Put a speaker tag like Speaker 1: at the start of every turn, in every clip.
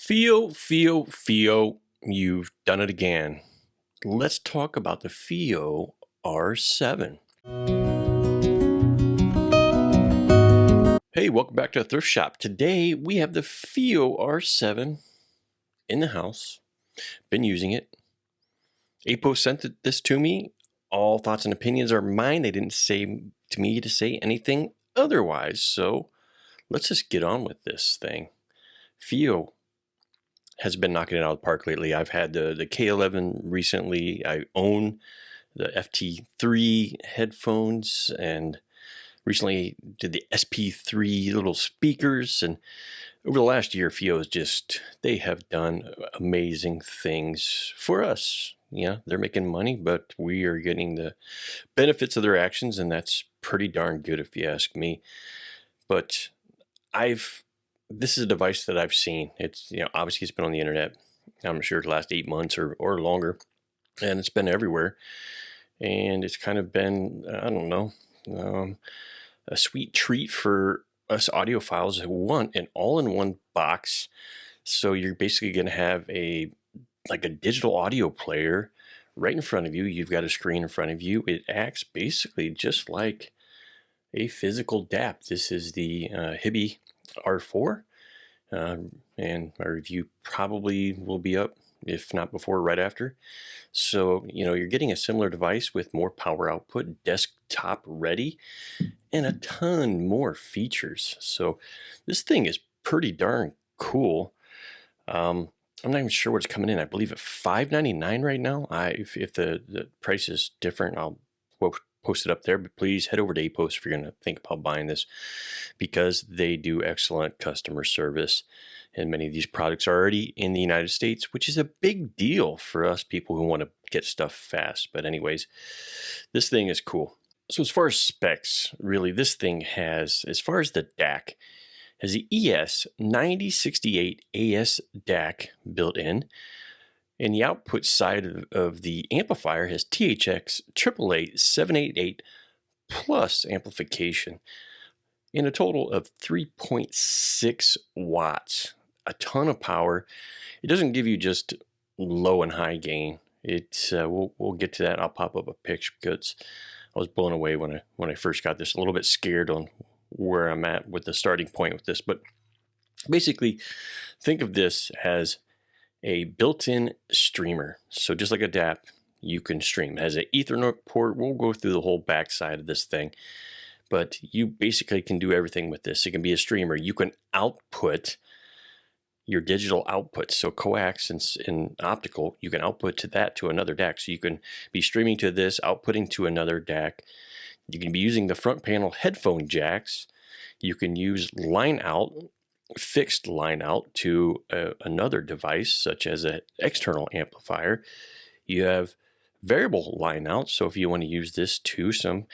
Speaker 1: FiiO, you've done it again. Let's talk about the FiiO R7. Hey, welcome back to the Thrift Shop. Today we have the FiiO R7 in the house. Been using it. APO sent this to me. All thoughts and opinions are mine. They didn't say to me to say anything otherwise. So let's just get on with this thing. FiiO has been knocking it out of the park lately. I've had the K11 recently. I own the FT3 headphones and recently did the SP3 little speakers. And over the last year, FiiO is just, they have done amazing things for us. Yeah, they're making money, but we are getting the benefits of their actions, and that's pretty darn good if you ask me. But this is a device that I've seen. It's, obviously it's been on the internet, I'm sure the last 8 months or longer, and it's been everywhere. And it's kind of been, I don't know, a sweet treat for us audiophiles who want an all-in-one box. So you're basically going to have like a digital audio player right in front of you. You've got a screen in front of you. It acts basically just like a physical DAP. This is the HiBi R4, and my review probably will be up, if not before, right after. So, you're getting a similar device with more power output, desktop ready, and a ton more features. So this thing is pretty darn cool. I'm not even sure what's coming in. I believe at $5.99 right now. If the price is different, I'll post it up there. But please head over to APOS if you're going to think about buying this, because they do excellent customer service. And many of these products are already in the United States, which is a big deal for us people who want to get stuff fast. But anyways, this thing is cool. So as far as specs, really, this thing has, as far as the DAC, has the ES9068 AS DAC built in. And the output side of the amplifier has THX 888 plus amplification in a total of 3.6 watts. A ton of power. It doesn't give you just low and high gain. It's we'll get to that. I'll pop up a picture because I was blown away when I first got this. A little bit scared on where I'm at with the starting point with this, but basically think of this as a built-in streamer. So just like a DAP, you can stream. It has an Ethernet port. We'll go through the whole backside of this thing, but you basically can do everything with this. It can be a streamer. You can output your digital output. So coax and optical, you can output to that to another DAC. So you can be streaming to this, outputting to another DAC. You can be using the front panel headphone jacks. You can use line out, fixed line out to another device, such as an external amplifier. You have variable line out. So if you want to use this to some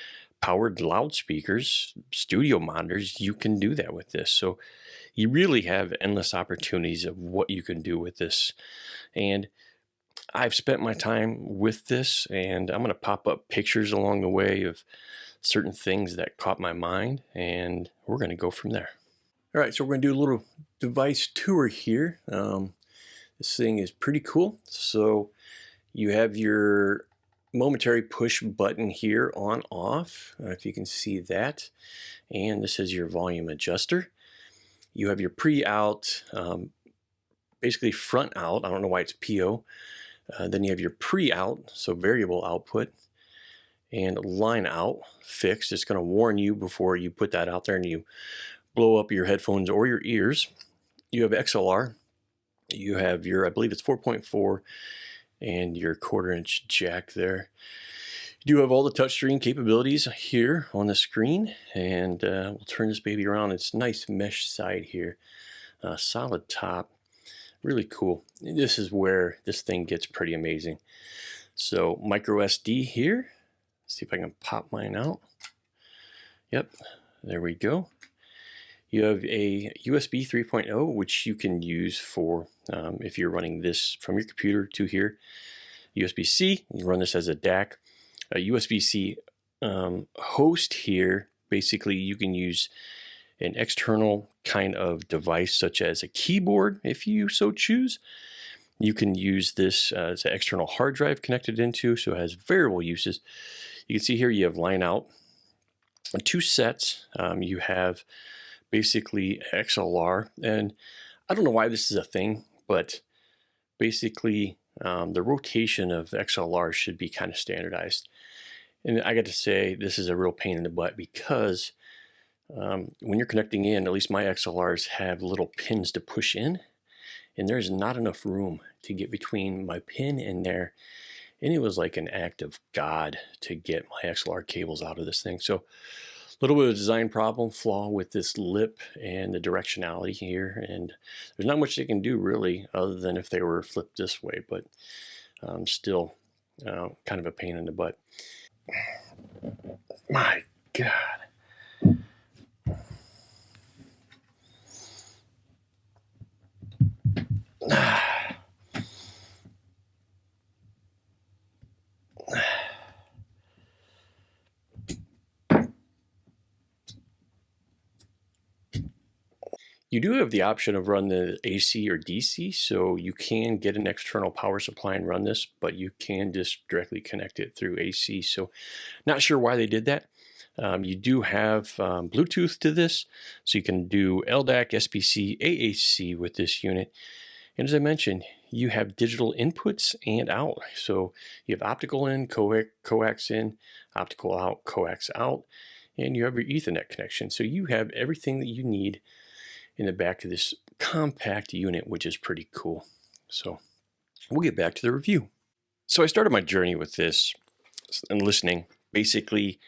Speaker 1: powered loudspeakers, studio monitors, you can do that with this. So you really have endless opportunities of what you can do with this. And I've spent my time with this, and I'm going to pop up pictures along the way of certain things that caught my mind, and we're going to go from there. All right, so we're going to do a little device tour here. This thing is pretty cool. So you have your momentary push button here on off, if you can see that. And this is your volume adjuster. You have your pre-out, basically front out. I don't know why it's PO. Then you have your pre-out, so variable output, and line out, fixed. It's going to warn you before you put that out there and you blow up your headphones or your ears. You have XLR. You have your, I believe it's 4.4, and your 1/4-inch jack there. You do have all the touchscreen capabilities here on the screen, and we'll turn this baby around. It's nice mesh side here, solid top, really cool. This is where this thing gets pretty amazing. So micro SD here. Let's see if I can pop mine out. Yep, there we go. You have a USB 3.0, which you can use for if you're running this from your computer to here. USB-C, you run this as a DAC. A USB-C host here, basically you can use an external kind of device such as a keyboard if you so choose. You can use this as an external hard drive connected into, so it has variable uses. You can see here you have line out, 2 sets. You have basically XLR, and I don't know why this is a thing, but basically the rotation of XLR should be kind of standardized. And I got to say, this is a real pain in the butt because when you're connecting in, at least my XLRs have little pins to push in, and there's not enough room to get between my pin and there. And it was like an act of God to get my XLR cables out of this thing. So a little bit of a design problem, flaw with this lip and the directionality here. And there's not much they can do really other than if they were flipped this way, but still kind of a pain in the butt. My God. You do have the option of run the AC or DC, so you can get an external power supply and run this, but you can just directly connect it through AC. So not sure why they did that. You do have Bluetooth to this, so you can do LDAC, SBC, AAC with this unit. And as I mentioned, you have digital inputs and out. So you have optical in, coax in, optical out, coax out, and you have your Ethernet connection. So you have everything that you need in the back of this compact unit, which is pretty cool. So we'll get back to the review. So I started my journey with this and listening, basically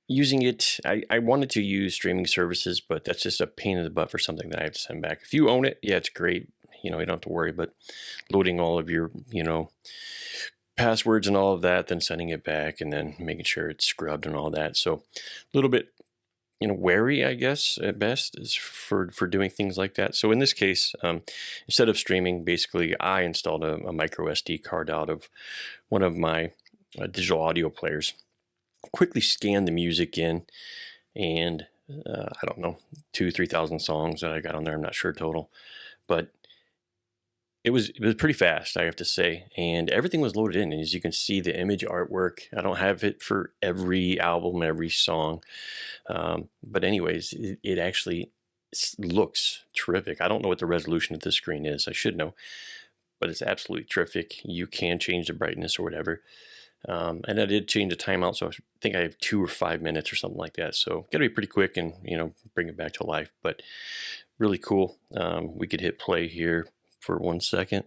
Speaker 1: using it. I wanted to use streaming services, but that's just a pain in the butt for something that I have to send back. If you own it, yeah, it's great. You know, you don't have to worry, but loading all of your, passwords and all of that, then sending it back and then making sure it's scrubbed and all that. So a little bit, wary, I guess, at best, is for doing things like that. So in this case, instead of streaming, basically I installed a micro SD card out of one of my digital audio players, quickly scanned the music in, and I don't know, 2,000-3,000 songs that I got on there. I'm not sure total, but it was pretty fast, I have to say, and everything was loaded in. And as you can see, the image artwork, I don't have it for every album, every song, but anyways, it actually looks terrific. I don't know what the resolution of this screen is. I should know, but it's absolutely terrific. You can change the brightness or whatever, and I did change the timeout, so I think I have 2 or 5 minutes or something like that. So got to be pretty quick and bring it back to life, but really cool. We could hit play here for 1 second.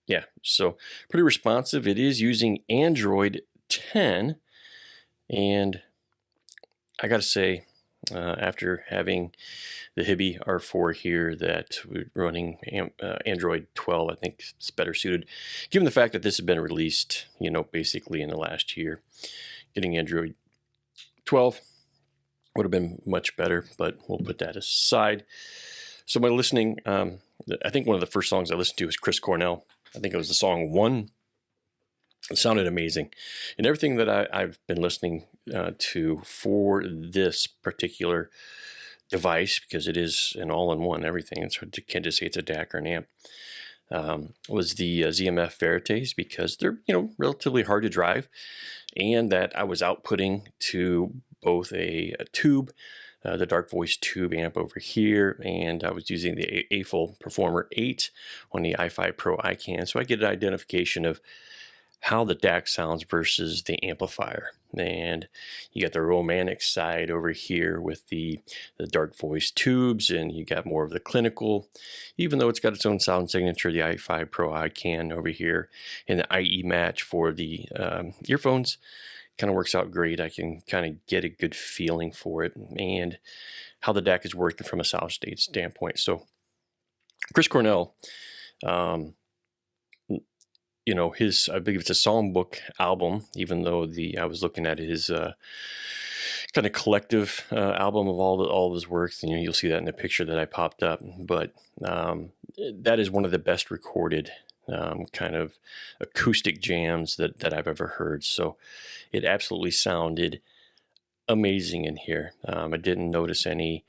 Speaker 1: Yeah, so pretty responsive. It is using Android 10, and I gotta say, after having the Hibi R4 here that we're running Android 12, I think it's better suited, given the fact that this has been released, basically in the last year. Getting Android 12 would have been much better, but we'll put that aside. So my listening, I think one of the first songs I listened to was Chris Cornell. I think it was the song One. It sounded amazing. And everything that I've been listening to for this particular device, because it is an all-in-one, everything, it's hard to, can't just say it's a DAC or an amp, was the ZMF Verites, because they're, relatively hard to drive, and that I was outputting to both a tube, the Darkvoice tube amp over here, and I was using the AFL Performer 8 on the IFI Pro Ican, so I get an identification of how the DAC sounds versus the amplifier. And you got the romantic side over here with the Darkvoice tubes, and you got more of the clinical, even though it's got its own sound signature, the IFI Pro Ican over here, and the IE match for the earphones. Kind of works out great. I can kind of get a good feeling for it and how the DAC is working from a solid state standpoint. So Chris Cornell, his, I believe it's a songbook album, even though I was looking at his kind of collective album of all of his works, and you'll see that in the picture that I popped up. But that is one of the best recorded kind of acoustic jams that I've ever heard. So it absolutely sounded amazing in here. I didn't notice any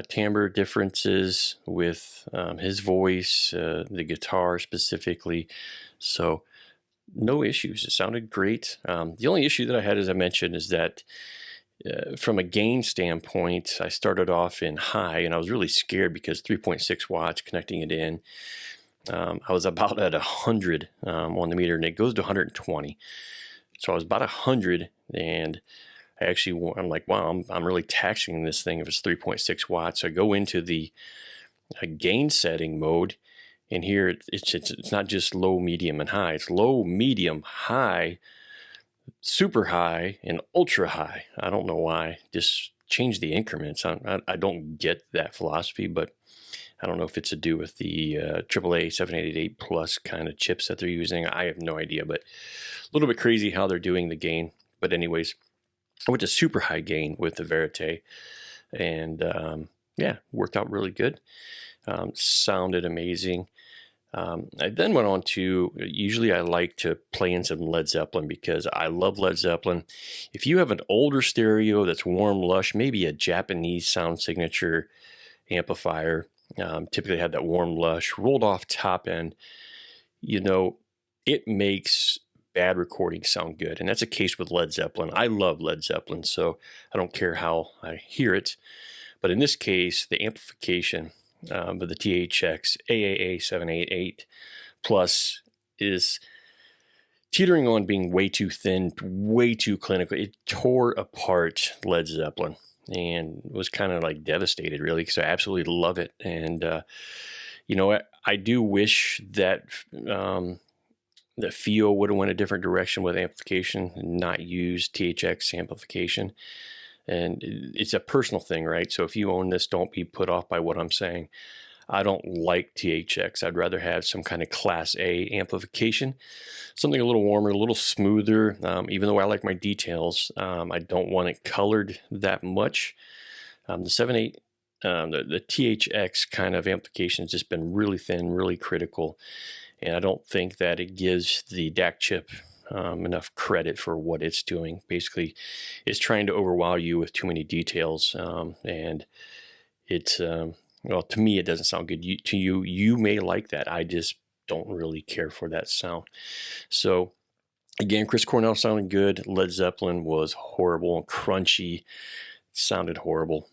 Speaker 1: timbre differences with his voice, the guitar specifically. So no issues. It sounded great. The only issue that I had, as I mentioned, is that from a gain standpoint, I started off in high, and I was really scared because 3.6 watts connecting it in. I was about at 100 on the meter, and it goes to 120. So I was about 100, and I'm like, wow, I'm really taxing this thing if it's 3.6 watts. So I go into the gain setting mode, and here it's not just low, medium, and high. It's low, medium, high, super high, and ultra high. I don't know why. Just change the increments. I don't get that philosophy, but I don't know if it's to do with the AAA 7888 Plus kind of chips that they're using. I have no idea, but a little bit crazy how they're doing the gain. But anyways, I went to super high gain with the Verite, and yeah, worked out really good. Sounded amazing. I then went on to, usually I like to play in some Led Zeppelin because I love Led Zeppelin. If you have an older stereo that's warm, lush, maybe a Japanese sound signature amplifier, typically had that warm, lush, rolled off top end, you know, it makes bad recordings sound good. And that's a case with Led Zeppelin. I love Led Zeppelin, so I don't care how I hear it. But in this case, the amplification of the THX AAA 788 Plus is teetering on being way too thin, way too clinical. It tore apart Led Zeppelin and was kind of like devastated, really, because I absolutely love it. And, you know, I do wish that that FiiO would have went a different direction with amplification and not use THX amplification. And it's a personal thing, right? So if you own this, don't be put off by what I'm saying. I don't like THX. I'd rather have some kind of Class A amplification, something a little warmer, a little smoother. Even though I like my details, I don't want it colored that much. The 7.8, the THX kind of amplification has just been really thin, really critical. And I don't think that it gives the DAC chip enough credit for what it's doing. Basically, it's trying to overwhelm you with too many details, and it's well, to me, it doesn't sound good. To you, you may like that. I just don't really care for that sound. So again, Chris Cornell sounded good. Led Zeppelin was horrible and crunchy. Sounded horrible.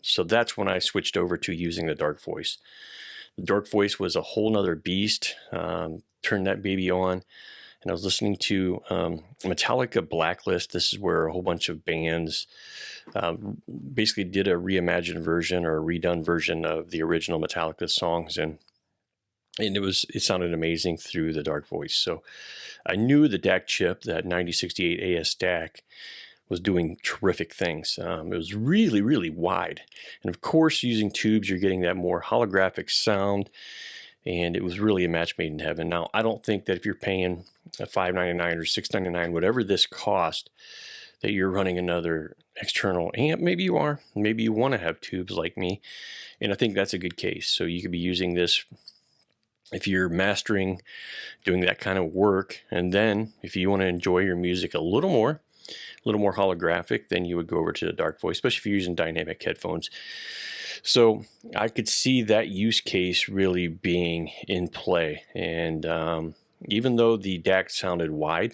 Speaker 1: So that's when I switched over to using the Darkvoice. The Darkvoice was a whole nother beast. Turned that baby on, and I was listening to Metallica Blacklist. This is where a whole bunch of bands basically did a reimagined version or a redone version of the original Metallica songs, and it sounded amazing through the Darkvoice. So I knew the DAC chip, that 9068 AS DAC, was doing terrific things. It was really, really wide. And of course, using tubes, you're getting that more holographic sound. And it was really a match made in heaven. Now, I don't think that if you're paying $599 or $699, whatever this cost, that you're running another external amp. Maybe you are. Maybe you want to have tubes like me. And I think that's a good case. So you could be using this if you're mastering, doing that kind of work. And then if you want to enjoy your music a little more holographic, then you would go over to the Darkvoice, especially if you're using dynamic headphones. So I could see that use case really being in play. And even though the DAC sounded wide,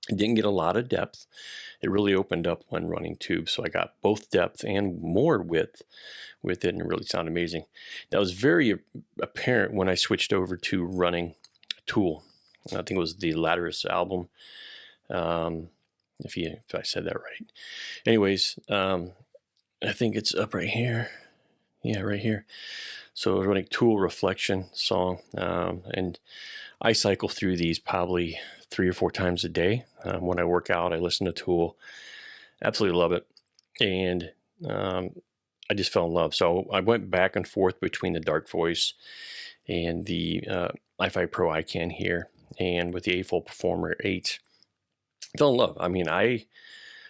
Speaker 1: it didn't get a lot of depth. It really opened up when running tubes. So I got both depth and more width with it, and it really sounded amazing. That was very apparent when I switched over to running a Tool. I think it was the Lattice album. If I said that right. Anyways, I think it's up right here. Yeah, right here. So I was running Tool Reflection song, and I cycle through these probably 3 or 4 times a day. When I work out, I listen to Tool. Absolutely love it. And I just fell in love. So I went back and forth between the Darkvoice and the IFI Pro Ican here, and with the A-Fold Performer 8. Fell in love. I mean, I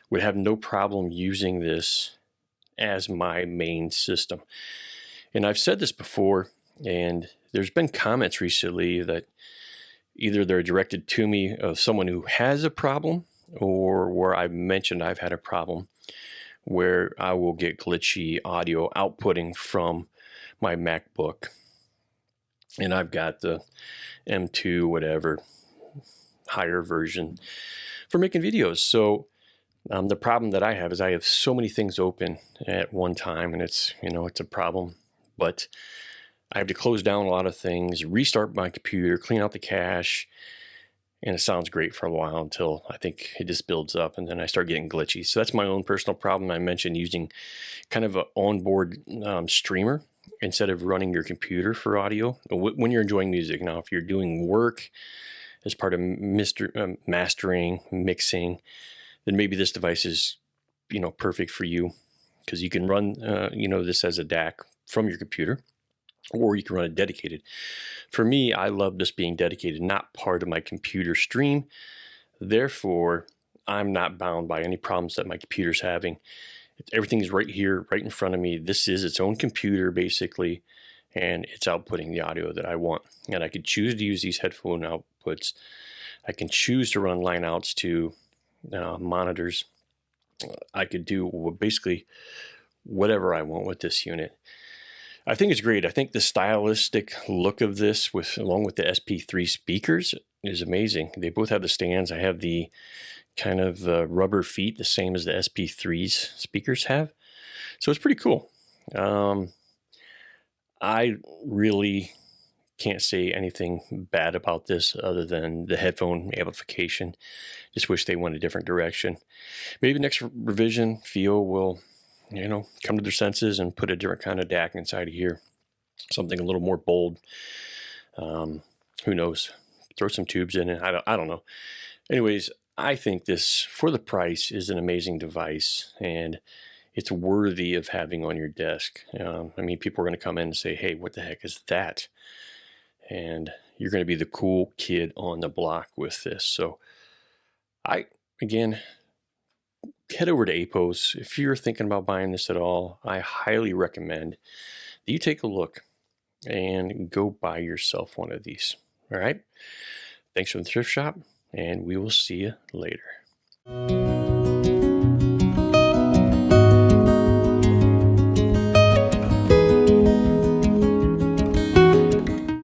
Speaker 1: would have no problem using this as my main system. And I've said this before, and there's been comments recently that either they're directed to me of someone who has a problem, or where I've mentioned I've had a problem where I will get glitchy audio outputting from my MacBook. And I've got the M2 whatever higher version for making videos. So the problem that I have is I have so many things open at one time, and it's a problem. But I have to close down a lot of things, restart my computer, clean out the cache, and it sounds great for a while until I think it just builds up, and then I start getting glitchy. So that's my own personal problem. I mentioned using kind of an onboard streamer instead of running your computer for audio when you're enjoying music. Now, if you're doing work as part of mastering, mixing, then maybe this device is perfect for you, because you can run this as a DAC from your computer, or you can run it dedicated. For me, I love this being dedicated, not part of my computer stream. Therefore, I'm not bound by any problems that my computer's having. Everything is right here, right in front of me. This is its own computer, basically, and it's outputting the audio that I want. And I could choose to use these headphone outputs. I can choose to run line outs to monitors. I could do basically whatever I want with this unit. I think it's great. I think the stylistic look of this, along with the SP3 speakers, is amazing. They both have the stands. I have the kind of rubber feet, the same as the SP3's speakers have. So it's pretty cool. I really can't say anything bad about this other than the headphone amplification. Just wish they went a different direction. Maybe next revision, FiiO will come to their senses and put a different kind of DAC inside of here. Something a little more bold. Who knows? Throw some tubes in it. I don't know. Anyways, I think this, for the price, is an amazing device, and it's worthy of having on your desk. I mean, people are going to come in and say, hey, what the heck is that? And you're going to be the cool kid on the block with this. So again, head over to APOS. If you're thinking about buying this at all, I highly recommend that you take a look and go buy yourself one of these. All right. Thanks for the thrift shop, and we will see you later.